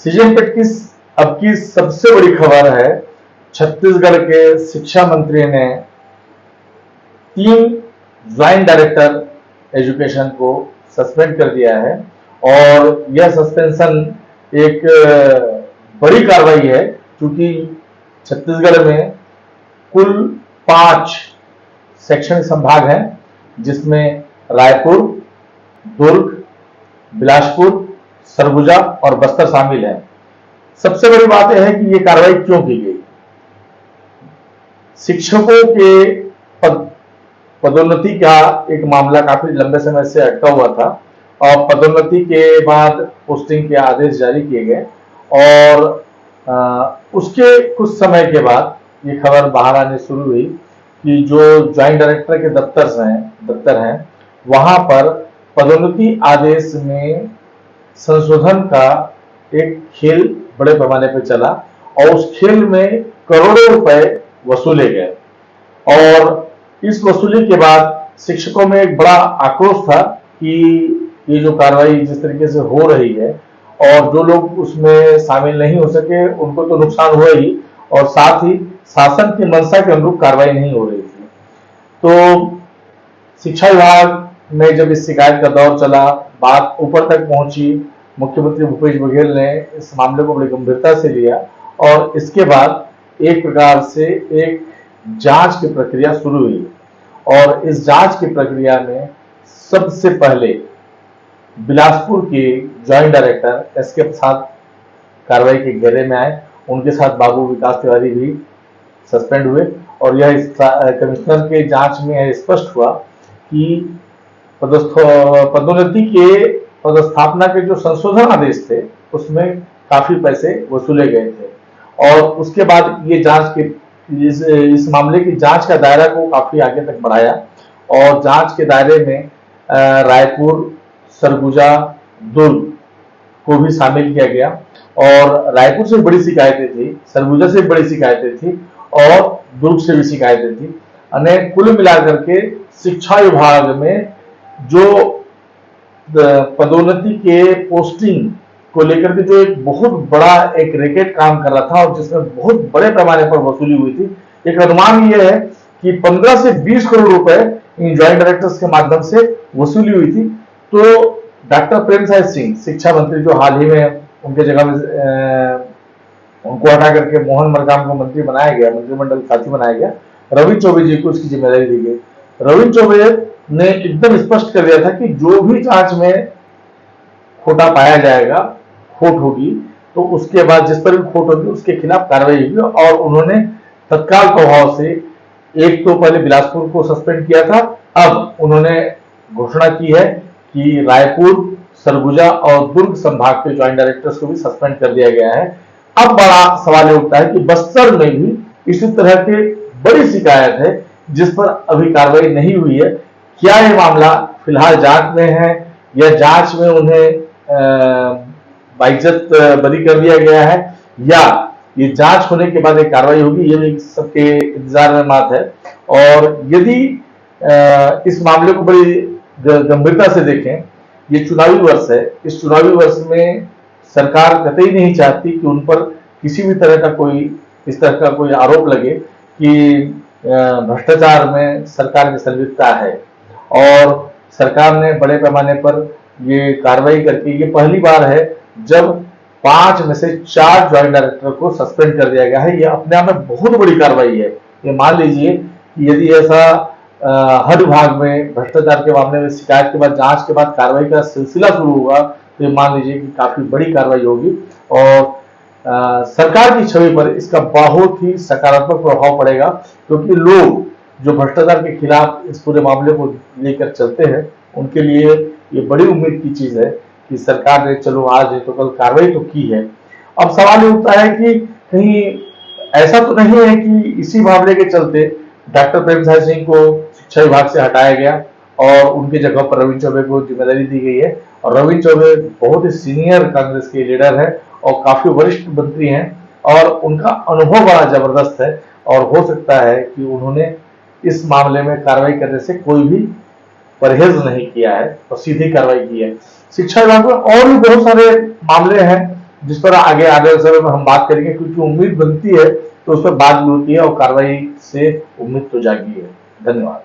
Season पेट की अब की सबसे बड़ी खबर है, छत्तीसगढ़ के शिक्षा मंत्री ने 3 ज्वाइंट डायरेक्टर एजुकेशन को सस्पेंड कर दिया है। और यह सस्पेंशन एक बड़ी कार्रवाई है, क्योंकि छत्तीसगढ़ में कुल 5 शैक्षणिक संभाग हैं, जिसमें रायपुर, दुर्ग, बिलासपुर, सरगुजा और बस्तर शामिल है। सबसे बड़ी बात यह है कि यह कार्रवाई क्यों की गई। शिक्षकों के पदोन्नति का एक मामला काफी लंबे समय से अटका हुआ था, और पदोन्नति के बाद पोस्टिंग के आदेश जारी किए गए, और उसके कुछ समय के बाद ये खबर बाहर आने शुरू हुई कि जो ज्वाइंट डायरेक्टर के दफ्तर हैं वहां पर पदोन्नति आदेश में संशोधन का एक खेल बड़े पैमाने पर चला, और उस खेल में करोड़ों रुपए वसूले गए। और इस वसूली के बाद शिक्षकों में एक बड़ा आक्रोश था कि ये जो कार्रवाई जिस तरीके से हो रही है, और जो लोग उसमें शामिल नहीं हो सके उनको तो नुकसान हुआ ही, और साथ ही शासन की मंशा के अनुरूप कार्रवाई नहीं हो रही थी। तो शिक्षा विभाग में जब इस शिकायत का दौर चला, बात ऊपर तक पहुंची, मुख्यमंत्री भूपेश बघेल ने इस मामले को बड़ी गंभीरता से लिया, और इसके बाद एक प्रकार से एक जांच की प्रक्रिया शुरू हुई। और इस जांच की प्रक्रिया में सबसे पहले बिलासपुर के ज्वाइंट डायरेक्टर एस के प्रसाद कार्रवाई के घेरे में आए। उनके साथ बाबू विकास तिवारी भी सस्पेंड हुए, और यह कमिश्नर के जांच में स्पष्ट हुआ कि पदोन्नति के पदस्थापना के जो संशोधन आदेश थे उसमें काफी पैसे वसूले गए थे। और उसके बाद ये जांच के इस मामले की जांच का दायरा को काफी आगे तक बढ़ाया, और जांच के दायरे में रायपुर, सरगुजा, दुर्ग को भी शामिल किया गया। और रायपुर से बड़ी शिकायतें थी, सरगुजा से बड़ी शिकायतें थी, और दुर्ग से भी शिकायतें थी। कुल मिलाकर के शिक्षा विभाग में जो पदोन्नति के पोस्टिंग को लेकर के जो एक बहुत बड़ा एक रैकेट काम कर रहा था, और जिसमें बहुत बड़े पैमाने पर वसूली हुई थी। एक अनुमान यह है कि 15 से 20 करोड़ रुपए इन ज्वाइंट डायरेक्टर्स के माध्यम से वसूली हुई थी। तो डॉक्टर प्रेमसाय सिंह शिक्षा मंत्री, जो हाल ही में उनके जगह में उनको हटा करके मोहन मरकाम को मंत्री बनाया गया, मंत्रिमंडल साथी बनाया गया, रविंद्र चौबे जी को इसकी जिम्मेदारी दी गई। रविंद्र चौबे ने एकदम स्पष्ट कर दिया था कि जो भी जांच में खोटा पाया जाएगा, खोट होगी, तो उसके बाद जिस पर भी खोट होगी उसके खिलाफ कार्रवाई होगी। और उन्होंने तत्काल प्रभाव से एक तो पहले बिलासपुर को सस्पेंड किया था, अब उन्होंने घोषणा की है कि रायपुर, सरगुजा और दुर्ग संभाग के ज्वाइंट डायरेक्टर्स को भी सस्पेंड कर दिया गया है। अब बड़ा सवाल ये उठता है कि बस्तर में भी इसी तरह की बड़ी शिकायत है जिस पर अभी कार्रवाई नहीं हुई है। क्या ये मामला फिलहाल जांच में है, या जांच में उन्हें बाइज्जत बरी कर दिया गया है, या ये जांच होने के बाद एक कार्रवाई होगी, ये भी सबके इंतजार में बात है। और यदि इस मामले को बड़ी गंभीरता से देखें, ये चुनावी वर्ष है, इस चुनावी वर्ष में सरकार कतई नहीं चाहती कि उन पर किसी भी तरह का इस तरह का कोई आरोप लगे कि भ्रष्टाचार में सरकार की संलिप्तता है। और सरकार ने बड़े पैमाने पर ये कार्रवाई करके, ये पहली बार है जब 5 में से 4 ज्वाइंट डायरेक्टर को सस्पेंड कर दिया गया है। ये अपने आप में बहुत बड़ी कार्रवाई है। ये मान लीजिए कि यदि ऐसा हर विभाग में भ्रष्टाचार के मामले में शिकायत के बाद, जांच के बाद कार्रवाई का सिलसिला शुरू होगा, तो ये मान लीजिए कि काफी बड़ी कार्रवाई होगी, और सरकार की छवि पर इसका बहुत ही सकारात्मक प्रभाव पड़ेगा। क्योंकि लोग जो भ्रष्टाचार के खिलाफ इस पूरे मामले को लेकर चलते हैं, उनके लिए ये बड़ी उम्मीद की चीज है कि सरकार ने चलो आज है तो कल कार्रवाई तो की है। अब सवाल ये उठता है कि कहीं ऐसा तो नहीं है कि इसी मामले के चलते डॉक्टर प्रेमसाय सिंह को शिक्षा विभाग से हटाया गया और उनकी जगह पर रविंद्र चौबे को जिम्मेदारी दी गई है। और रविंद्र चौबे बहुत ही सीनियर कांग्रेस के लीडर है और काफी वरिष्ठ मंत्री हैं, और उनका अनुभव बड़ा जबरदस्त है। और हो सकता है कि उन्होंने इस मामले में कार्रवाई करने से कोई भी परहेज नहीं किया है और सीधी कार्रवाई की है। शिक्षा विभाग में और भी बहुत सारे मामले हैं जिस पर आगे आने वाले समय में हम बात करेंगे, क्योंकि उम्मीद बनती है तो उस पर बात भी होती है और कार्रवाई से उम्मीद तो जागी है। धन्यवाद।